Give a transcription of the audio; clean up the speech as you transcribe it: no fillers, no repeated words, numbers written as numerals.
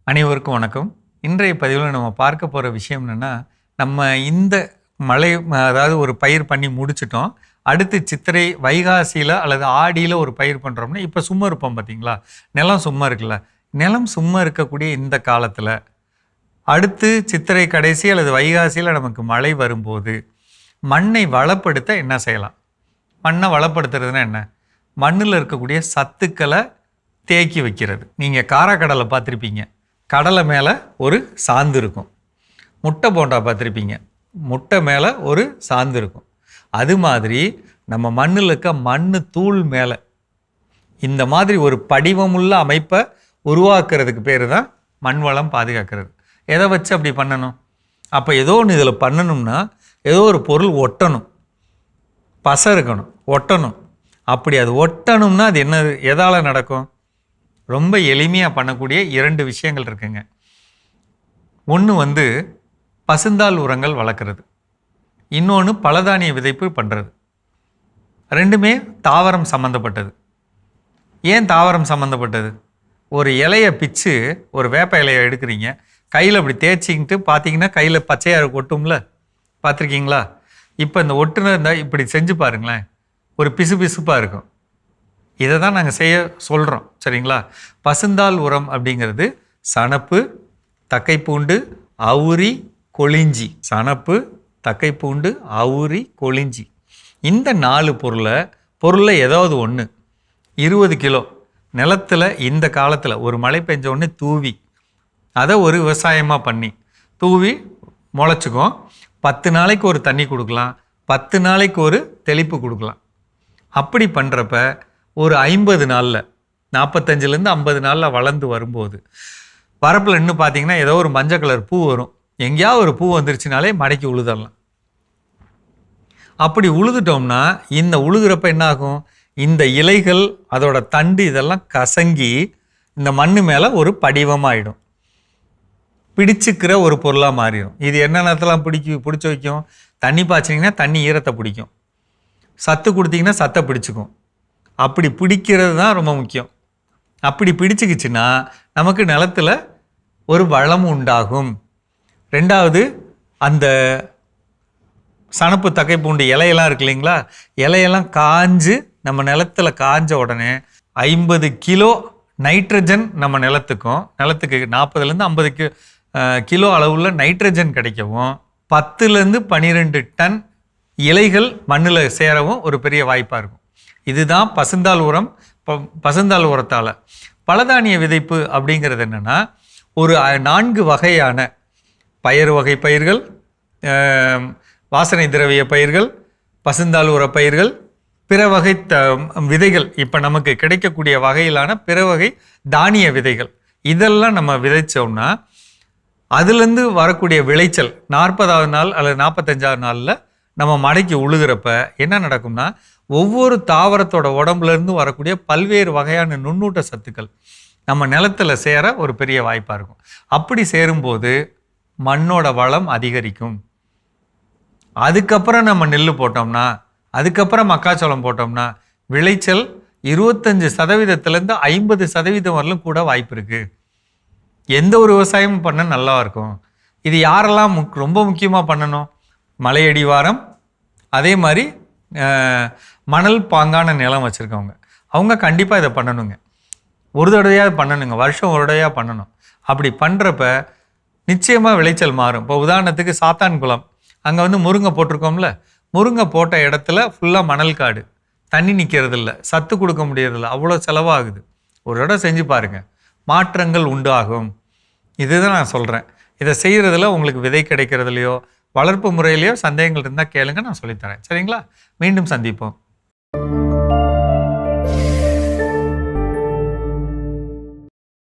அனைவருக்கும் வணக்கம். இன்றைய பதிவில் நம்ம பார்க்க போகிற விஷயம் என்னென்னா, நம்ம இந்த மழை அதாவது ஒரு பயிர் பண்ணி முடிச்சிட்டோம். அடுத்து சித்திரை, வைகாசியில் அல்லது ஆடியில் ஒரு பயிர் பண்ணுறோம்னா, இப்போ சும்மா இருப்போம் பார்த்தீங்களா? நிலம் சும்மா இருக்குல்ல. நிலம் சும்மா இருக்கக்கூடிய இந்த காலத்தில் அடுத்து சித்திரை கடைசி அல்லது வைகாசியில் நமக்கு மழை வரும்போது மண்ணை வளப்படுத்த என்ன செய்யலாம்? மண்ணை வளப்படுத்துறதுன்னா என்ன? மண்ணில் இருக்கக்கூடிய சத்துக்களை தேக்கி வைக்கிறது. நீங்கள் காராக்கடலை பார்த்துருப்பீங்க. கடலை மேலே ஒரு சாந்து இருக்கும். முட்டை போண்டா பார்த்துருப்பீங்க. முட்டை மேலே ஒரு சாந்து இருக்கும். அது மாதிரி நம்ம மண்ணில் இருக்க மண் தூள் மேலே இந்த மாதிரி ஒரு படிவமுள்ள அமைப்பை உருவாக்குறதுக்கு பேர் தான் மண் வளம் பாதுகாக்கிறது. எதை வச்சு அப்படி பண்ணணும்? அப்போ ஏதோ ஒன்று இதில் பண்ணணும்னா ஏதோ ஒரு பொருள் ஒட்டணும், பசை இருக்கணும், ஒட்டணும். அப்படி அது ஒட்டணும்னா அது என்ன, எதால் நடக்கும்? ரொம்ப எளிமையாக பண்ணக்கூடிய 2 விஷயங்கள் இருக்குங்க. ஒன்று பசுந்தாள் உரங்கள் வளர்க்குறது, இன்னொன்று பலதானிய விதைப்பு பண்ணுறது. ரெண்டுமே தாவரம் சம்மந்தப்பட்டது. ஏன் தாவரம் சம்மந்தப்பட்டது? ஒரு இலையை பிச்சு, ஒரு வேப்ப இலையை எடுக்கிறீங்க, கையில் அப்படி தேய்ச்சிக்கிட்டு பார்த்தீங்கன்னா கையில் பச்சையாக ஒட்டும்ல, பார்த்துருக்கீங்களா? இப்போ இந்த ஒட்டுன இருந்தால் இப்படி செஞ்சு பாருங்களேன், ஒரு பிசு பிசுப்பாக இருக்கும். இதை தான் நாங்கள் செய்ய சொல்கிறோம், சரிங்களா? பசுந்தாள் உரம் அப்படிங்கிறது சணப்பு, தக்கைப்பூண்டு, அவுரி, கொளிஞ்சி. சணப்பு, தக்கைப்பூண்டு, அவுரி, கொளிஞ்சி. இந்த 4 பொருளை ஏதாவது ஒன்று 20 கிலோ நிலத்தில் இந்த காலத்தில் ஒரு மழை பெஞ்ச உடனே தூவி, அதை ஒரு விவசாயமாக பண்ணி தூவி முளைச்சிக்கும். 10 நாளைக்கு ஒரு தண்ணி கொடுக்கலாம், 10 நாளைக்கு ஒரு தெளிப்பு கொடுக்கலாம். அப்படி பண்ணுறப்ப ஒரு 50 நாளில், 45லேருந்து 50 நாளில் வளர்ந்து வரும்போது வரப்பில் இன்னும் பார்த்தீங்கன்னா ஏதோ ஒரு மஞ்சள் கலர் பூ வரும். எங்கேயாவது ஒரு பூ வந்துருச்சுனாலே மடக்கி உழுதரலாம். அப்படி உழுதுட்டோம்னா இந்த உழுகிறப்ப என்ன ஆகும்? இந்த இலைகள், அதோட தண்டு இதெல்லாம் கசங்கி இந்த மண் மேலே ஒரு படிவமாகிடும், பிடிச்சிக்கிற ஒரு பொருளாக மாறிடும். இது என்னென்னத்தெல்லாம் பிடிச்சி வைக்கும்? தண்ணி பாய்ச்சிங்கன்னா தண்ணி ஈரத்தை பிடிக்கும், சத்து கொடுத்தீங்கன்னா சத்தை பிடிச்சிக்கும். அப்படி பிடிக்கிறது தான் ரொம்ப முக்கியம். அப்படி பிடிச்சிக்கிச்சுன்னா நமக்கு நிலத்தில் ஒரு வளம் உண்டாகும். 2வது, அந்த சணப்பு, தக்கைப்பூண்டு இலையெல்லாம் இருக்கு இல்லைங்களா, இலையெல்லாம் காஞ்சு நம்ம நிலத்தில் காஞ்ச உடனே 50 கிலோ நைட்ரஜன் நம்ம நிலத்துக்கு 40லேருந்து 50 கிலோ அளவுள்ள நைட்ரஜன் கிடைக்கவும் 10லேருந்து 12 டன் இலைகள் மண்ணில் சேரவும் ஒரு பெரிய வாய்ப்பாக இருக்கும். இதுதான் பசுந்தாள் உரம். பசுந்தாள் உரத்தால் பலதானிய விதைப்பு அப்படிங்கிறது என்னென்னா, ஒரு 4 வகையான பயறு வகை பயிர்கள், வாசனை திரவிய பயிர்கள், பசுந்தாள் உர பயிர்கள், பிற வகை விதைகள், இப்போ நமக்கு கிடைக்கக்கூடிய வகையிலான பிற வகை தானிய விதைகள், இதெல்லாம் நம்ம விதைச்சோம்னா அதுலேருந்து வரக்கூடிய விளைச்சல் 40வது நாள் அல்லது 45வது நாளில் நம்ம மடக்கி உழுகிறப்ப என்ன நடக்கும்னா, ஒவ்வொரு தாவரத்தோட உடம்புலேருந்து வரக்கூடிய பல்வேறு வகையான நுண்ணூட்ட சத்துக்கள் நம்ம நிலத்தில் சேர ஒரு பெரிய வாய்ப்பாக இருக்கும். அப்படி சேரும்போது மண்ணோட வளம் அதிகரிக்கும். அதுக்கப்புறம் நம்ம நெல் போட்டோம்னா, அதுக்கப்புறம் மக்காச்சோளம் போட்டோம்னா விளைச்சல் 25%லேருந்து 50% வரலும் கூட வாய்ப்பு இருக்குது. எந்த ஒரு விவசாயமும் பண்ண நல்லா இருக்கும். இது யாரெல்லாம் ரொம்ப முக்கியமாக பண்ணணும்? மலையடிவாரம், அதே மாதிரி மணல் பாங்கான நிலம் வச்சுருக்கவங்க, அவங்க கண்டிப்பாக இதை பண்ணணுங்க. ஒரு தடவையாக பண்ணணுங்க, வருஷம் ஒரு தடவையாக பண்ணணும். அப்படி பண்ணுறப்ப நிச்சயமாக விளைச்சல் மாறும். இப்போ உதாரணத்துக்கு சாத்தான்குளம், அங்கே முருங்கை போட்டிருக்கோம்ல, முருங்கை போட்ட இடத்துல ஃபுல்லாக மணல் காடு, தண்ணி நிற்கிறது இல்லை, சத்து கொடுக்க முடியறதில்ல, அவ்வளோ செலவாகுது. ஒரு தடவை செஞ்சு பாருங்கள், மாற்றங்கள் உண்டாகும். இதுதான் நான் சொல்கிறேன். இதை செய்கிறதுல உங்களுக்கு விதை கிடைக்கிறதுலையோ வளர்ப்பு முறையிலையோ சந்தேகங்கள் இருந்தால் கேளுங்க, நான் சொல்லித்தரேன். சரிங்களா? மீண்டும் சந்திப்போம்.